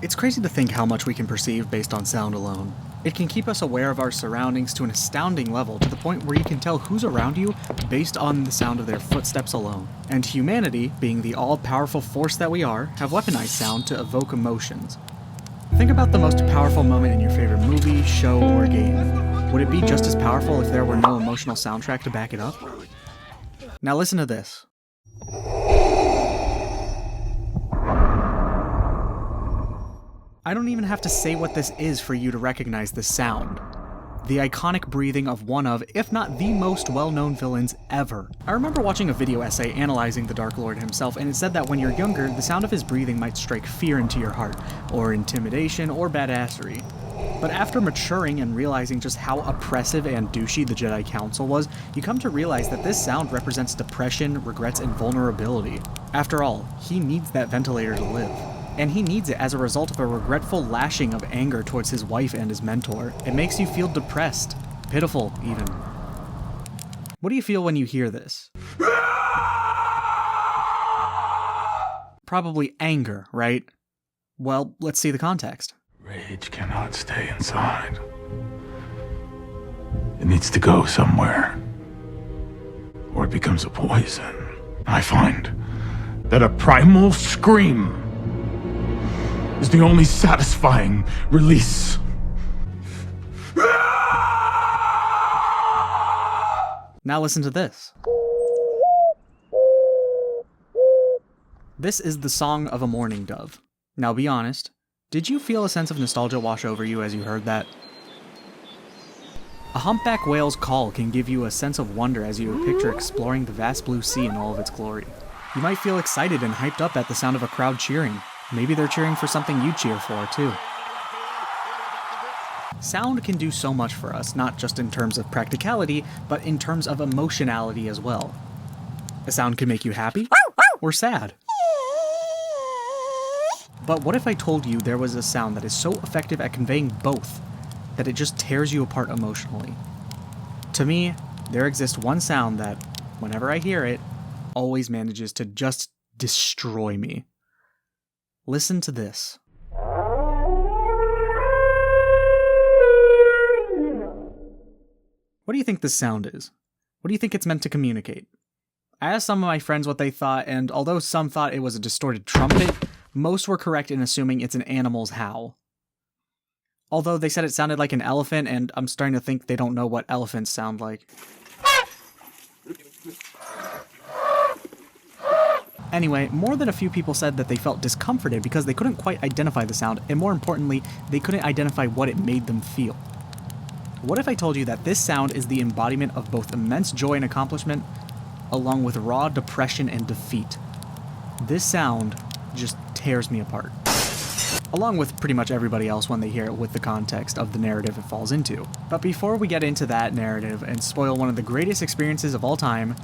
It's crazy to think how much we can perceive based on sound alone. It can keep us aware of our surroundings to an astounding level, to the point where you can tell who's around you based on the sound of their footsteps alone. And humanity, being the all-powerful force that we are, have weaponized sound to evoke emotions. Think about the most powerful moment in your favorite movie, show, or game. Would it be just as powerful if there were no emotional soundtrack to back it up? Now listen to this. I don't even have to say what this is for you to recognize this sound. The iconic breathing of one of, if not the most well-known villains ever. I remember watching a video essay analyzing the Dark Lord himself, and it said that when you're younger, the sound of his breathing might strike fear into your heart, or intimidation, or badassery. But after maturing and realizing just how oppressive and douchey the Jedi Council was, you come to realize that this sound represents depression, regrets, and vulnerability. After all, he needs that ventilator to live. And he needs it as a result of a regretful lashing of anger towards his wife and his mentor. It makes you feel depressed, pitiful even. What do you feel when you hear this? Probably anger, right? Well, let's see the context. Rage cannot stay inside. It needs to go somewhere, or it becomes a poison. I find that a primal scream is the only satisfying release. Now listen to this. This is the song of a mourning dove. Now be honest, did you feel a sense of nostalgia wash over you as you heard that? A humpback whale's call can give you a sense of wonder as you picture exploring the vast blue sea in all of its glory. You might feel excited and hyped up at the sound of a crowd cheering. Maybe they're cheering for something you cheer for, too. Sound can do so much for us, not just in terms of practicality, but in terms of emotionality as well. A sound can make you happy or sad. But what if I told you there was a sound that is so effective at conveying both that it just tears you apart emotionally? To me, there exists one sound that, whenever I hear it, always manages to just destroy me. Listen to this. What do you think this sound is? What do you think it's meant to communicate? I asked some of my friends what they thought, and although some thought it was a distorted trumpet, most were correct in assuming it's an animal's howl. Although they said it sounded like an elephant, and I'm starting to think they don't know what elephants sound like. Anyway, more than a few people said that they felt discomforted because they couldn't quite identify the sound, and more importantly, they couldn't identify what it made them feel. What if I told you that this sound is the embodiment of both immense joy and accomplishment, along with raw depression and defeat? This sound just tears me apart. Along with pretty much everybody else when they hear it with the context of the narrative it falls into. But before we get into that narrative and spoil one of the greatest experiences of all time,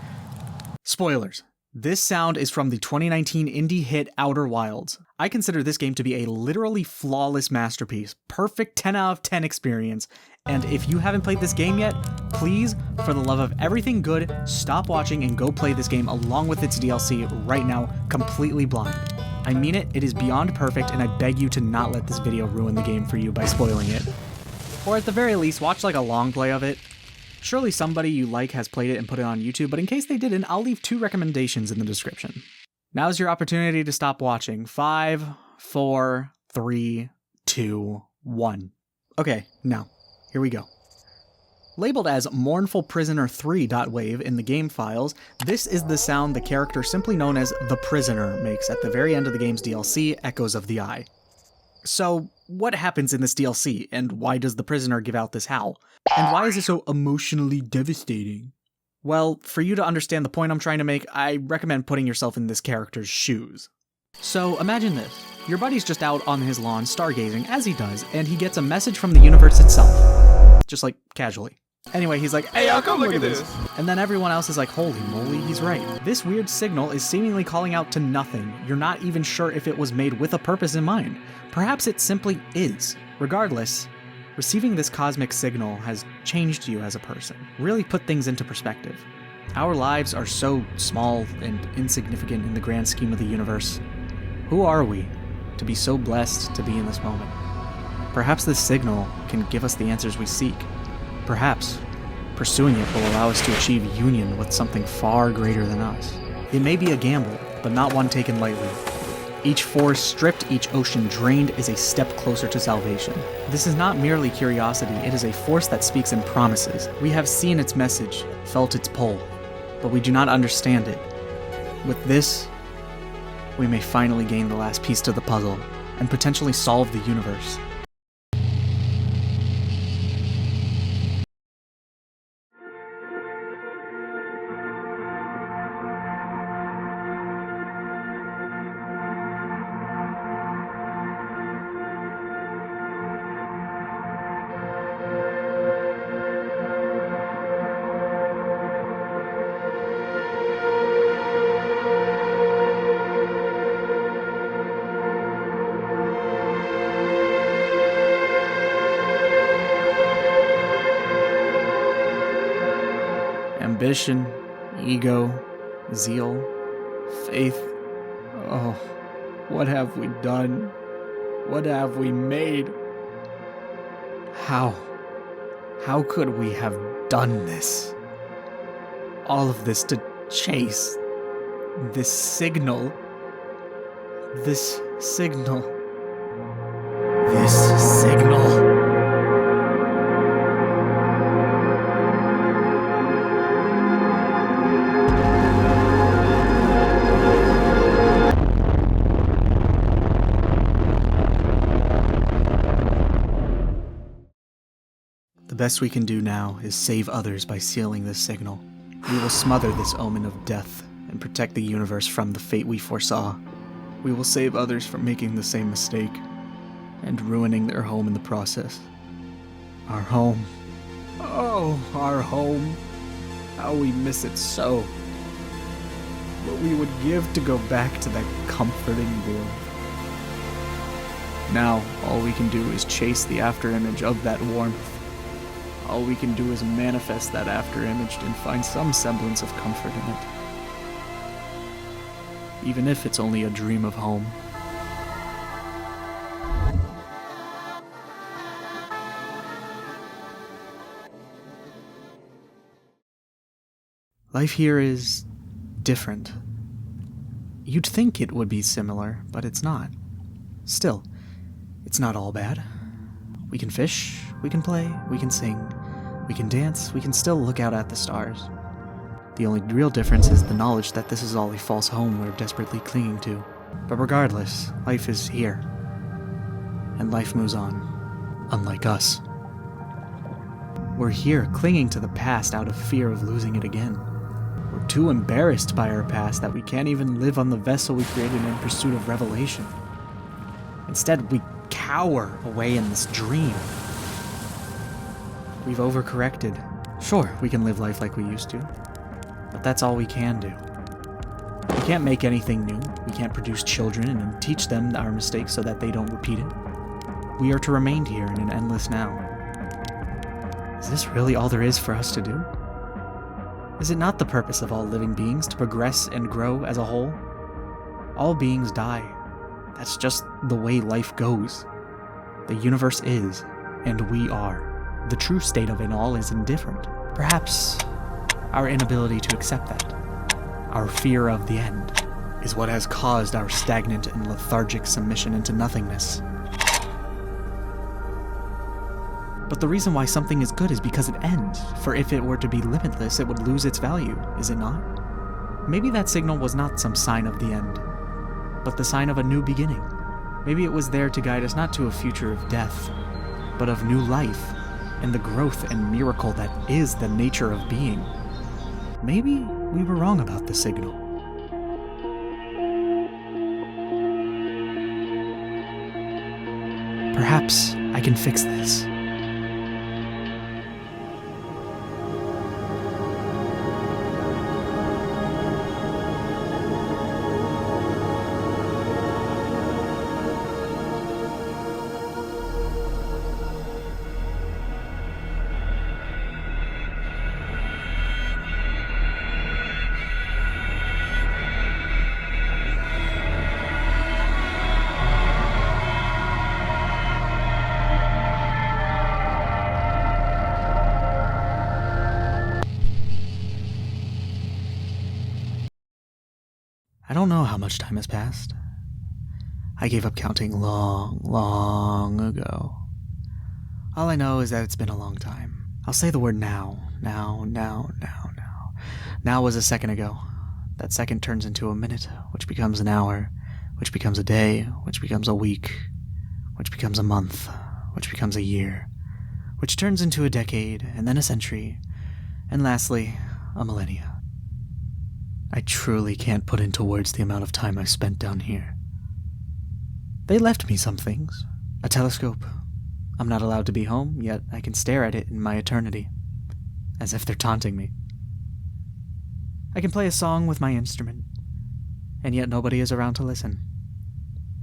spoilers. This sound is from the 2019 indie hit Outer Wilds. I consider this game to be a literally flawless masterpiece, perfect 10 out of 10 experience, and if you haven't played this game yet, please, for the love of everything good, stop watching and go play this game along with its DLC right now, completely blind. I mean it, it is beyond perfect, and I beg you to not let this video ruin the game for you by spoiling it. Or at the very least, watch like a long play of it. Surely somebody you like has played it and put it on YouTube, but in case they didn't, I'll leave 2 recommendations in the description. Now's your opportunity to stop watching. 5, 4, 3, 2, 1. Okay, now, here we go. Labeled as Mournful Prisoner 3.wave in the game files, this is the sound the character simply known as the Prisoner makes at the very end of the game's DLC, Echoes of the Eye. So, what happens in this DLC, and why does the prisoner give out this howl? And why is it so emotionally devastating? Well, for you to understand the point I'm trying to make, I recommend putting yourself in this character's shoes. So, imagine this. Your buddy's just out on his lawn stargazing, as he does, and he gets a message from the universe itself. Just like, casually. Anyway, he's like, hey, y'all come look at this. And then everyone else is like, holy moly, he's right. This weird signal is seemingly calling out to nothing. You're not even sure if it was made with a purpose in mind. Perhaps it simply is. Regardless, receiving this cosmic signal has changed you as a person, really put things into perspective. Our lives are so small and insignificant in the grand scheme of the universe. Who are we? to be so blessed to be in this moment. Perhaps this signal can give us the answers we seek. Perhaps pursuing it will allow us to achieve union with something far greater than us. It may be a gamble, but not one taken lightly. Each forest stripped, each ocean drained is a step closer to salvation. This is not merely curiosity, it is a force that speaks in promises. We have seen its message, felt its pull, but we do not understand it. With this, we may finally gain the last piece to the puzzle and potentially solve the universe. Ambition, ego, zeal, faith. Oh, what have we done? What have we made? How could we have done this? All of this to chase this signal. This signal. This signal. The best we can do now is save others by sealing this signal. We will smother this omen of death and protect the universe from the fate we foresaw. We will save others from making the same mistake and ruining their home in the process. Our home. Oh, our home. How we miss it so. What we would give to go back to that comforting warmth. Now, all we can do is chase the afterimage of that warmth. All we can do is manifest that afterimage and find some semblance of comfort in it. Even if it's only a dream of home. Life here is different. You'd think it would be similar, but it's not. Still, it's not all bad. We can fish, we can play, we can sing, we can dance, we can still look out at the stars. The only real difference is the knowledge that this is all a false home we're desperately clinging to. But regardless, life is here. And life moves on, unlike us. We're here clinging to the past out of fear of losing it again. We're too embarrassed by our past that we can't even live on the vessel we created in pursuit of revelation. Instead, we cower away in this dream. We've overcorrected. Sure, we can live life like we used to, but that's all we can do. We can't make anything new. We can't produce children and teach them our mistakes so that they don't repeat it. We are to remain here in an endless now. Is this really all there is for us to do? Is it not the purpose of all living beings to progress and grow as a whole? All beings die. That's just the way life goes. The universe is, and we are. The true state of it all is indifferent. Perhaps our inability to accept that, our fear of the end, is what has caused our stagnant and lethargic submission into nothingness. But the reason why something is good is because it ends, for if it were to be limitless, it would lose its value, is it not? Maybe that signal was not some sign of the end, but the sign of a new beginning. Maybe it was there to guide us not to a future of death, but of new life, and the growth and miracle that is the nature of being. Maybe we were wrong about the signal. Perhaps I can fix this. I don't know how much time has passed. I gave up counting long, long ago. All I know is that it's been a long time. I'll say the word now. Now. Now was a second ago. That second turns into a minute, which becomes an hour, which becomes a day, which becomes a week, which becomes a month, which becomes a year, which turns into a decade, and then a century, and lastly, a millennia. I truly can't put into words the amount of time I've spent down here. They left me some things. A telescope. I'm not allowed to be home, yet I can stare at it in my eternity, as if they're taunting me. I can play a song with my instrument, and yet nobody is around to listen.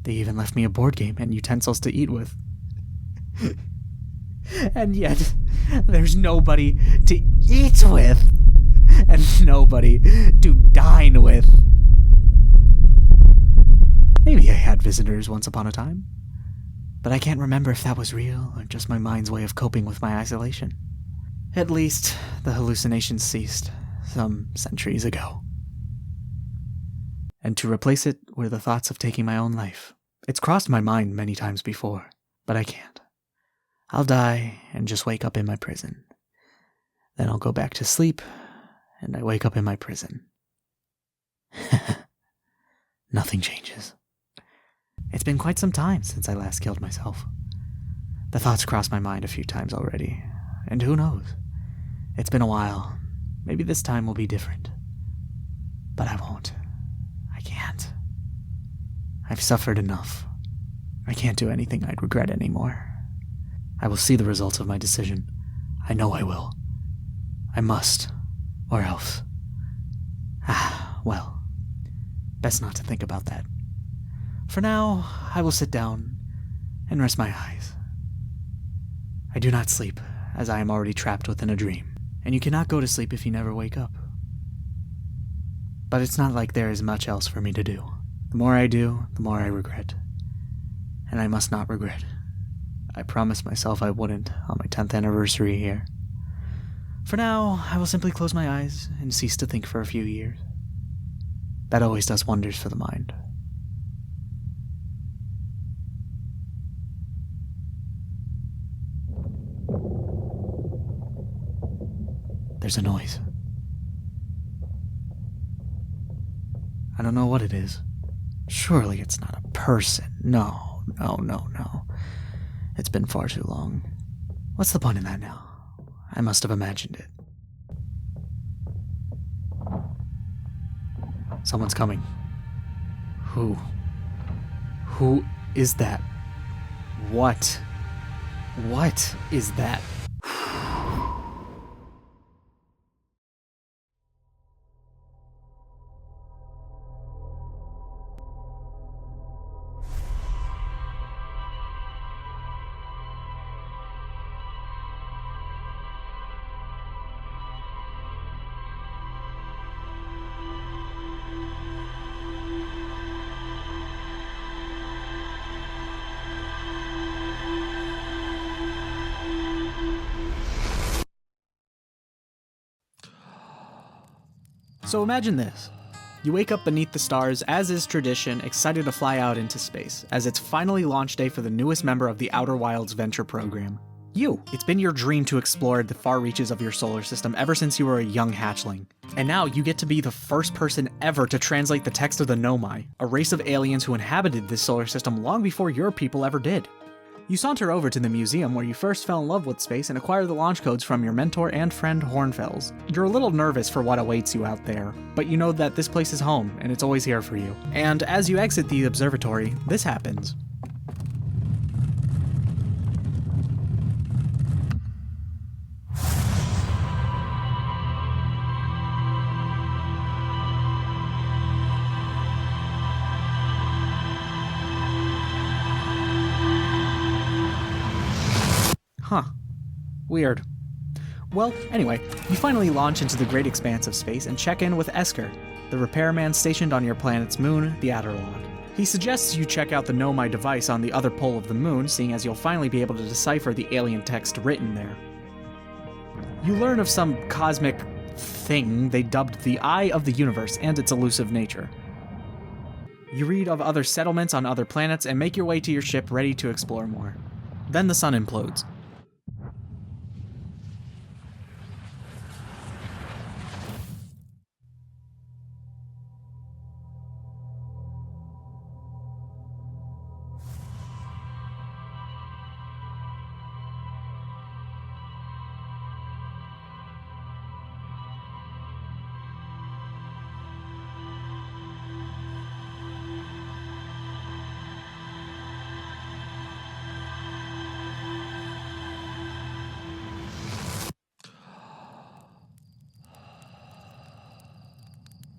They even left me a board game and utensils to eat with. And yet, there's nobody to eat with, and nobody to dine with. Maybe I had visitors once upon a time, but I can't remember if that was real or just my mind's way of coping with my isolation. At least, the hallucinations ceased some centuries ago. And to replace it were the thoughts of taking my own life. It's crossed my mind many times before, but I can't. I'll die and just wake up in my prison. Then I'll go back to sleep, and I wake up in my prison. Nothing changes. It's been quite some time since I last killed myself. The thoughts crossed my mind a few times already, and who knows? It's been a while. Maybe this time will be different. But I won't. I can't. I've suffered enough. I can't do anything I'd regret anymore. I will see the results of my decision. I know I will. I must, or else. Well, best not to think about that. For now, I will sit down and rest my eyes. I do not sleep, as I am already trapped within a dream, and you cannot go to sleep if you never wake up. But it's not like there is much else for me to do. The more I do, the more I regret. And I must not regret. I promised myself I wouldn't on my 10th anniversary here. For now, I will simply close my eyes and cease to think for a few years. That always does wonders for the mind. There's a noise. I don't know what it is. Surely it's not a person. No. It's been far too long. What's the point in that now? I must have imagined it. Someone's coming. Who? Who is that? What? What is that? So imagine this. You wake up beneath the stars, as is tradition, excited to fly out into space, as it's finally launch day for the newest member of the Outer Wilds Venture program. You. It's been your dream to explore the far reaches of your solar system ever since you were a young hatchling. And now you get to be the first person ever to translate the text of the Nomai, a race of aliens who inhabited this solar system long before your people ever did. You saunter over to the museum where you first fell in love with space and acquire the launch codes from your mentor and friend Hornfels. You're a little nervous for what awaits you out there, but you know that this place is home and it's always here for you. And as you exit the observatory, this happens. Huh. Weird. Well, anyway, you finally launch into the great expanse of space and check in with Esker, the repairman stationed on your planet's moon, the Adderlog. He suggests you check out the Nomai device on the other pole of the moon, seeing as you'll finally be able to decipher the alien text written there. You learn of some cosmic thing they dubbed the Eye of the Universe and its elusive nature. You read of other settlements on other planets and make your way to your ship ready to explore more. Then the sun implodes.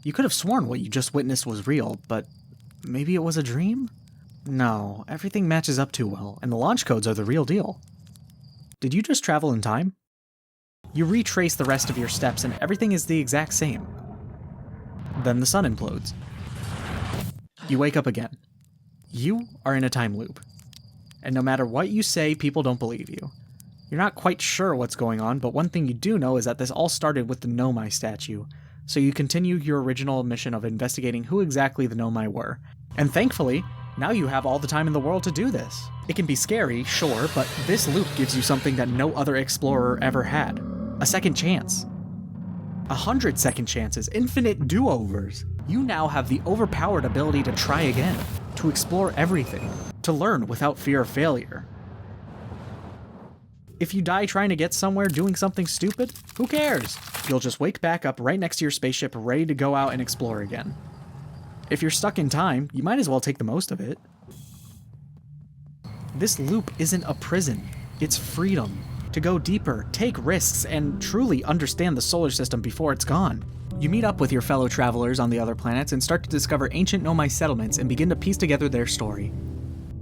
You could have sworn what you just witnessed was real, but maybe it was a dream? No, everything matches up too well, and the launch codes are the real deal. Did you just travel in time? You retrace the rest of your steps and everything is the exact same. Then the sun implodes. You wake up again. You are in a time loop. And no matter what you say, people don't believe you. You're not quite sure what's going on, but one thing you do know is that this all started with the Nomai statue. So you continue your original mission of investigating who exactly the Nomai were. And thankfully, now you have all the time in the world to do this. It can be scary, sure, but this loop gives you something that no other explorer ever had. A second chance. 100 second chances, infinite do-overs. You now have the overpowered ability to try again, to explore everything, to learn without fear of failure. If you die trying to get somewhere doing something stupid, who cares? You'll just wake back up right next to your spaceship ready to go out and explore again. If you're stuck in time, you might as well take the most of it. This loop isn't a prison, it's freedom. To go deeper, take risks, and truly understand the solar system before it's gone. You meet up with your fellow travelers on the other planets and start to discover ancient Nomai settlements and begin to piece together their story.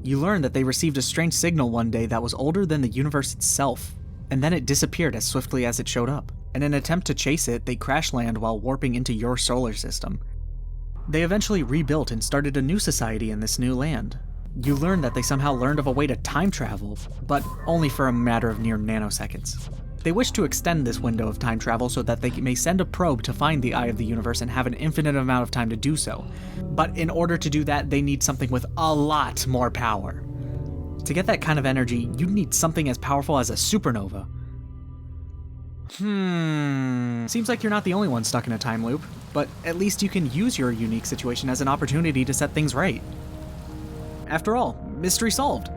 You learn that they received a strange signal one day that was older than the universe itself, and then it disappeared as swiftly as it showed up. In an attempt to chase it, they crash land while warping into your solar system. They eventually rebuilt and started a new society in this new land. You learn that they somehow learned of a way to time travel, but only for a matter of near nanoseconds. They wish to extend this window of time travel so that they may send a probe to find the eye of the universe and have an infinite amount of time to do so. But in order to do that, they need something with a lot more power. To get that kind of energy, you'd need something as powerful as a supernova. Seems like you're not the only one stuck in a time loop, but at least you can use your unique situation as an opportunity to set things right. After all, mystery solved.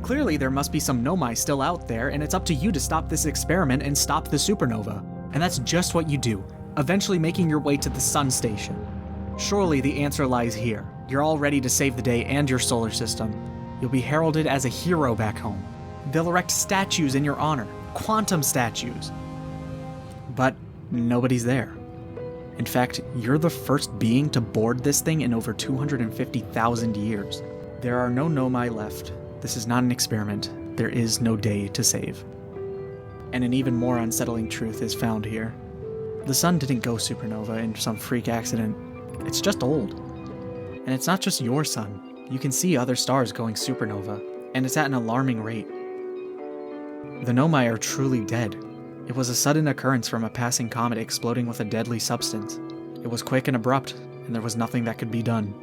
Clearly there must be some Nomai still out there, and it's up to you to stop this experiment and stop the supernova. And that's just what you do, eventually making your way to the sun station. Surely the answer lies here. You're all ready to save the day and your solar system. You'll be heralded as a hero back home. They'll erect statues in your honor, quantum statues. But nobody's there. In fact, you're the first being to board this thing in over 250,000 years. There are no Nomai left. This is not an experiment. There is no day to save. And an even more unsettling truth is found here. The sun didn't go supernova in some freak accident. It's just old. And it's not just your sun. You can see other stars going supernova, and it's at an alarming rate. The Nomai are truly dead. It was a sudden occurrence from a passing comet exploding with a deadly substance. It was quick and abrupt, and there was nothing that could be done.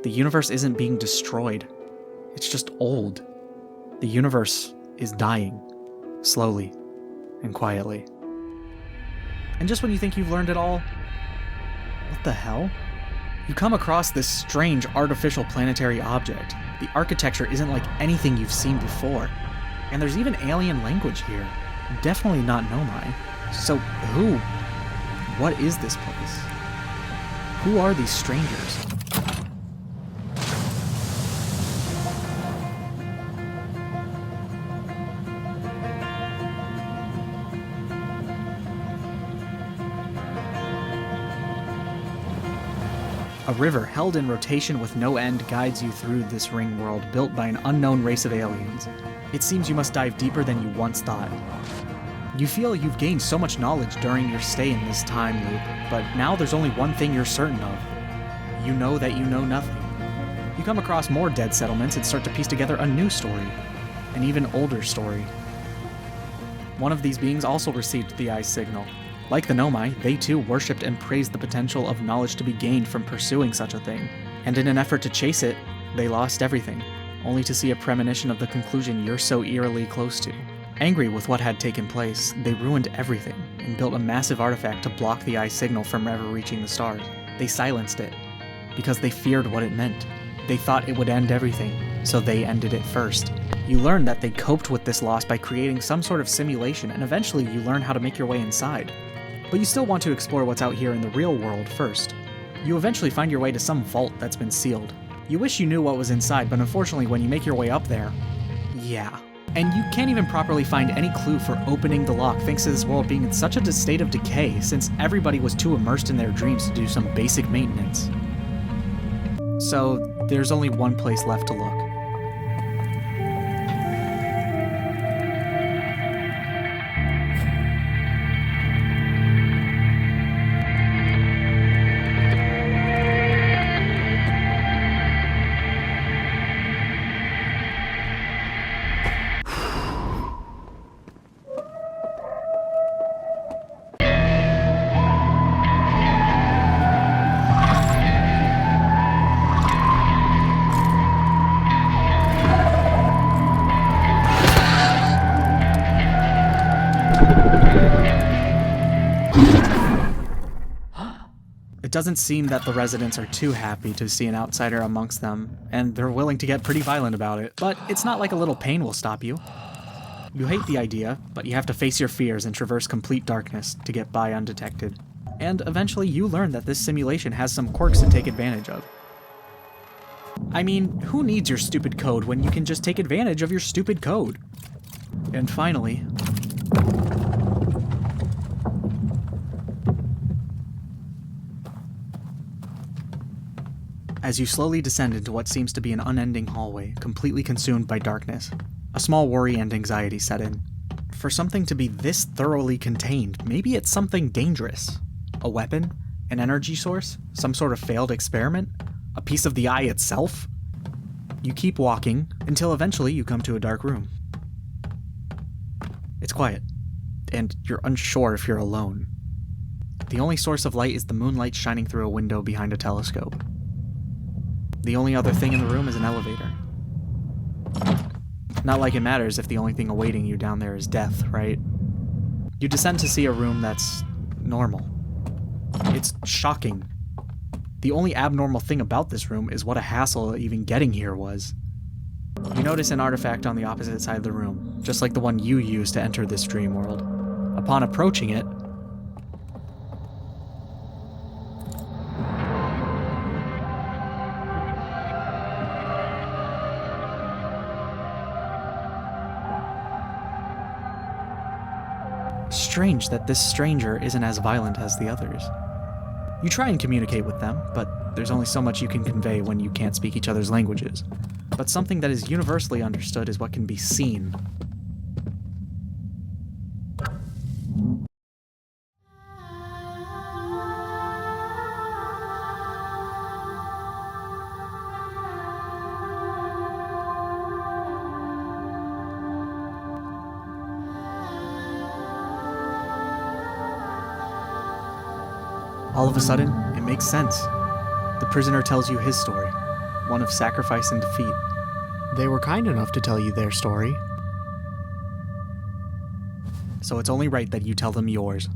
The universe isn't being destroyed. It's just old. The universe is dying, slowly and quietly. And just when you think you've learned it all, what the hell? You come across this strange artificial planetary object. The architecture isn't like anything you've seen before. And there's even alien language here. Definitely not Nomai. So who? What is this place? Who are these strangers? A river held in rotation with no end guides you through this ring world built by an unknown race of aliens. It seems you must dive deeper than you once thought. You feel you've gained so much knowledge during your stay in this time loop, but now there's only one thing you're certain of. You know that you know nothing. You come across more dead settlements and start to piece together a new story, an even older story. One of these beings also received the eye signal. Like the Nomai, they too worshipped and praised the potential of knowledge to be gained from pursuing such a thing. And in an effort to chase it, they lost everything, only to see a premonition of the conclusion you're so eerily close to. Angry with what had taken place, they ruined everything and built a massive artifact to block the eye's signal from ever reaching the stars. They silenced it because they feared what it meant. They thought it would end everything, so they ended it first. You learn that they coped with this loss by creating some sort of simulation, and eventually you learn how to make your way inside. But you still want to explore what's out here in the real world first. You eventually find your way to some vault that's been sealed. You wish you knew what was inside, but unfortunately when you make your way up there, yeah. And you can't even properly find any clue for opening the lock thanks to this world being in such a state of decay since everybody was too immersed in their dreams to do some basic maintenance. So there's only one place left to look. It doesn't seem that the residents are too happy to see an outsider amongst them, and they're willing to get pretty violent about it, but it's not like a little pain will stop you. You hate the idea, but you have to face your fears and traverse complete darkness to get by undetected. And eventually you learn that this simulation has some quirks to take advantage of. I mean, who needs your stupid code when you can just take advantage of your stupid code? And finally, as you slowly descend into what seems to be an unending hallway, completely consumed by darkness, a small worry and anxiety set in. For something to be this thoroughly contained, maybe it's something dangerous. A weapon? An energy source? Some sort of failed experiment? A piece of the eye itself? You keep walking until eventually you come to a dark room. It's quiet, and you're unsure if you're alone. The only source of light is the moonlight shining through a window behind a telescope. The only other thing in the room is an elevator. Not like it matters if the only thing awaiting you down there is death, right? You descend to see a room that's normal. It's shocking. The only abnormal thing about this room is what a hassle even getting here was. You notice an artifact on the opposite side of the room, just like the one you used to enter this dream world. Upon approaching it, strange that this stranger isn't as violent as the others. You try and communicate with them, but there's only so much you can convey when you can't speak each other's languages. But something that is universally understood is what can be seen. All of a sudden, it makes sense. The prisoner tells you his story, one of sacrifice and defeat. They were kind enough to tell you their story, so it's only right that you tell them yours.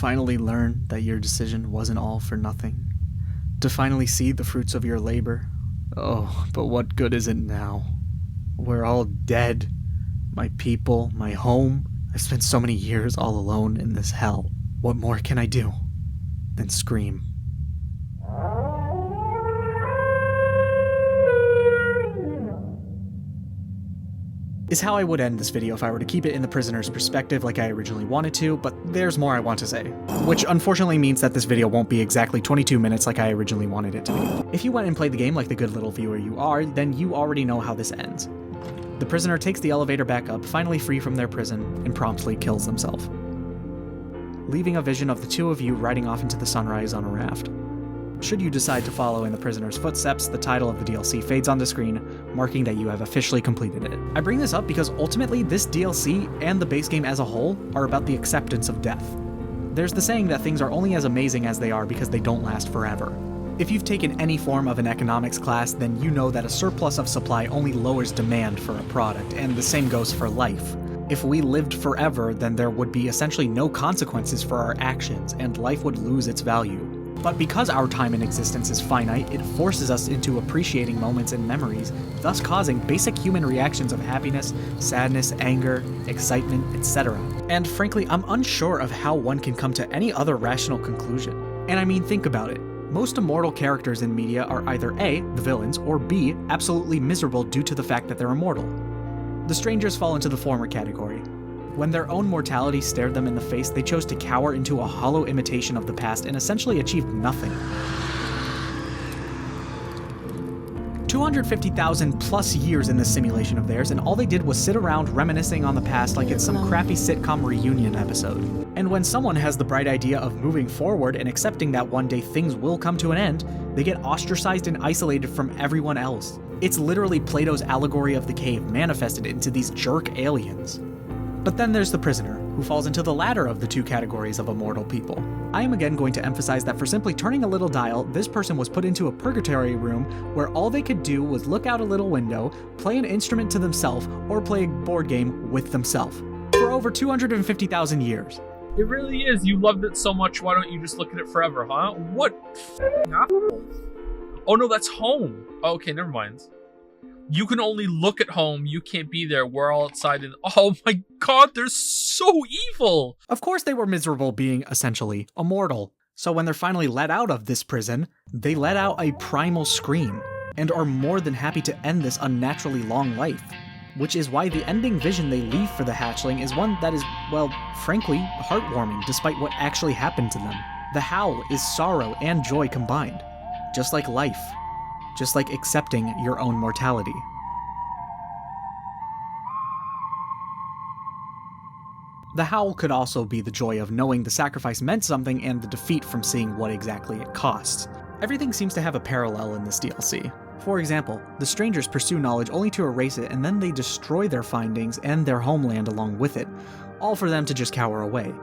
finally learn that your decision wasn't all for nothing. To finally see the fruits of your labor. Oh, but what good is it now? We're all dead. My people, my home. I've spent so many years all alone in this hell. What more can I do than scream? Is how I would end this video if I were to keep it in the prisoner's perspective like I originally wanted to, but there's more I want to say. Which unfortunately means that this video won't be exactly 22 minutes like I originally wanted it to be. If you went and played the game like the good little viewer you are, then you already know how this ends. The prisoner takes the elevator back up, finally free from their prison, and promptly kills themselves, leaving a vision of the two of you riding off into the sunrise on a raft. Should you decide to follow in the prisoner's footsteps, the title of the DLC fades on the screen, marking that you have officially completed it. I bring this up because ultimately this DLC and the base game as a whole are about the acceptance of death. There's the saying that things are only as amazing as they are because they don't last forever. If you've taken any form of an economics class, then you know that a surplus of supply only lowers demand for a product, and the same goes for life. If we lived forever, then there would be essentially no consequences for our actions, and life would lose its value. But because our time in existence is finite, it forces us into appreciating moments and memories, thus causing basic human reactions of happiness, sadness, anger, excitement, etc. And frankly, I'm unsure of how one can come to any other rational conclusion. And I mean, think about it. Most immortal characters in media are either A, the villains, or B, absolutely miserable due to the fact that they're immortal. The strangers fall into the former category. When their own mortality stared them in the face, they chose to cower into a hollow imitation of the past and essentially achieved nothing. 250,000 plus years in this simulation of theirs, and all they did was sit around reminiscing on the past like it's some crappy sitcom reunion episode. And when someone has the bright idea of moving forward and accepting that one day things will come to an end, they get ostracized and isolated from everyone else. It's literally Plato's allegory of the cave manifested into these jerk aliens. But then there's the prisoner, who falls into the latter of the two categories of immortal people. I am again going to emphasize that for simply turning a little dial, this person was put into a purgatory room where all they could do was look out a little window, play an instrument to themselves, or play a board game with themselves. For over 250,000 years. It really is. You loved it so much, why don't you just look at it forever, huh? What assholes? Oh no, that's home. Oh, okay, never mind. You can only look at home, you can't be there, we're all outside and oh my god, they're so evil! Of course they were miserable being, essentially, immortal. So when they're finally let out of this prison, they let out a primal scream, and are more than happy to end this unnaturally long life. Which is why the ending vision they leave for the hatchling is one that is, well, frankly, heartwarming despite what actually happened to them. The howl is sorrow and joy combined, just like life. Just like accepting your own mortality. The howl could also be the joy of knowing the sacrifice meant something and the defeat from seeing what exactly it costs. Everything seems to have a parallel in this DLC. For example, the strangers pursue knowledge only to erase it, and then they destroy their findings and their homeland along with it, all for them to just cower away.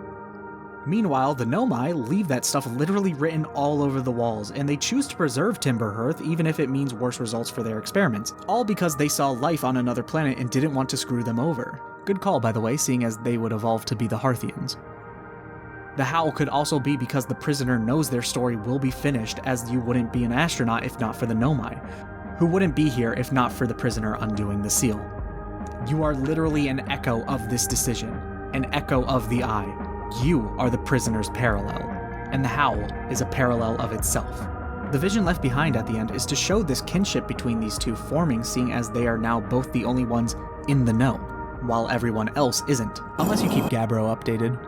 Meanwhile, the Nomai leave that stuff literally written all over the walls, and they choose to preserve Timber Hearth even if it means worse results for their experiments, all because they saw life on another planet and didn't want to screw them over. Good call, by the way, seeing as they would evolve to be the Hearthians. The howl could also be because the prisoner knows their story will be finished, as you wouldn't be an astronaut if not for the Nomai, who wouldn't be here if not for the prisoner undoing the seal. You are literally an echo of this decision, an echo of the eye. You are the prisoner's parallel, and the howl is a parallel of itself. The vision left behind at the end is to show this kinship between these two forming, seeing as they are now both the only ones in the know, while everyone else isn't, unless you keep Gabbro updated.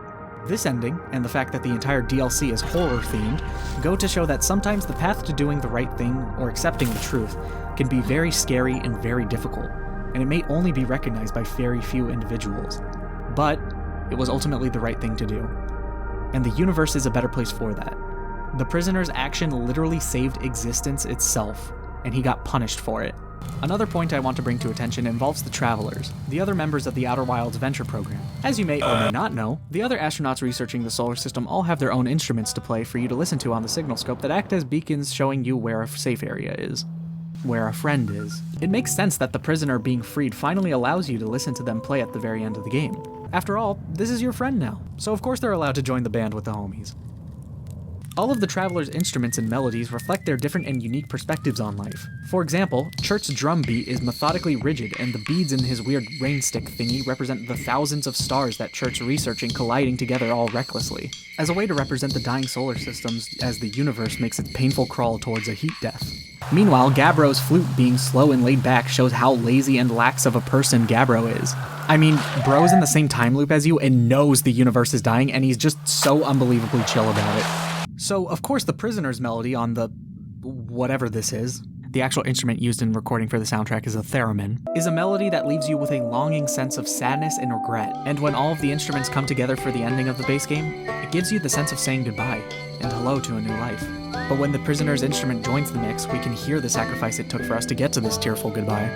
This ending, and the fact that the entire DLC is horror-themed, go to show that sometimes the path to doing the right thing, or accepting the truth, can be very scary and very difficult, and it may only be recognized by very few individuals. But it was ultimately the right thing to do. And the universe is a better place for that. The prisoner's action literally saved existence itself, and he got punished for it. Another point I want to bring to attention involves the Travelers, the other members of the Outer Wilds Venture program. As you may or may not know, the other astronauts researching the solar system all have their own instruments to play for you to listen to on the signal scope that act as beacons showing you where a safe area is. where a friend is. It makes sense that the prisoner being freed finally allows you to listen to them play at the very end of the game. After all, this is your friend now, so of course they're allowed to join the band with the homies. All of the traveler's instruments and melodies reflect their different and unique perspectives on life. For example, Church's drum beat is methodically rigid, and the beads in his weird rain stick thingy represent the thousands of stars that Church's researching colliding together all recklessly, as a way to represent the dying solar systems as the universe makes its painful crawl towards a heat death. Meanwhile, Gabbro's flute being slow and laid back shows how lazy and lax of a person Gabbro is. I mean, bro's in the same time loop as you and knows the universe is dying, and he's just so unbelievably chill about it. So, of course, the prisoner's melody on the whatever this is, the actual instrument used in recording for the soundtrack is a theremin, is a melody that leaves you with a longing sense of sadness and regret. And when all of the instruments come together for the ending of the base game, it gives you the sense of saying goodbye and hello to a new life. But when the prisoner's instrument joins the mix, we can hear the sacrifice it took for us to get to this tearful goodbye.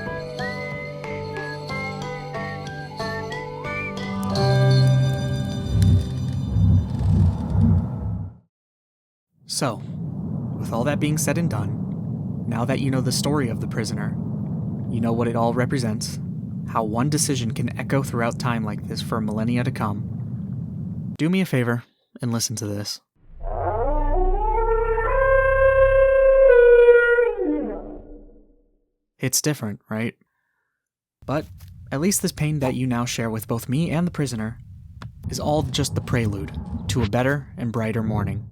So, with all that being said and done, now that you know the story of the prisoner, you know what it all represents, how one decision can echo throughout time like this for millennia to come, do me a favor and listen to this. It's different, right? But at least this pain that you now share with both me and the prisoner is all just the prelude to a better and brighter morning.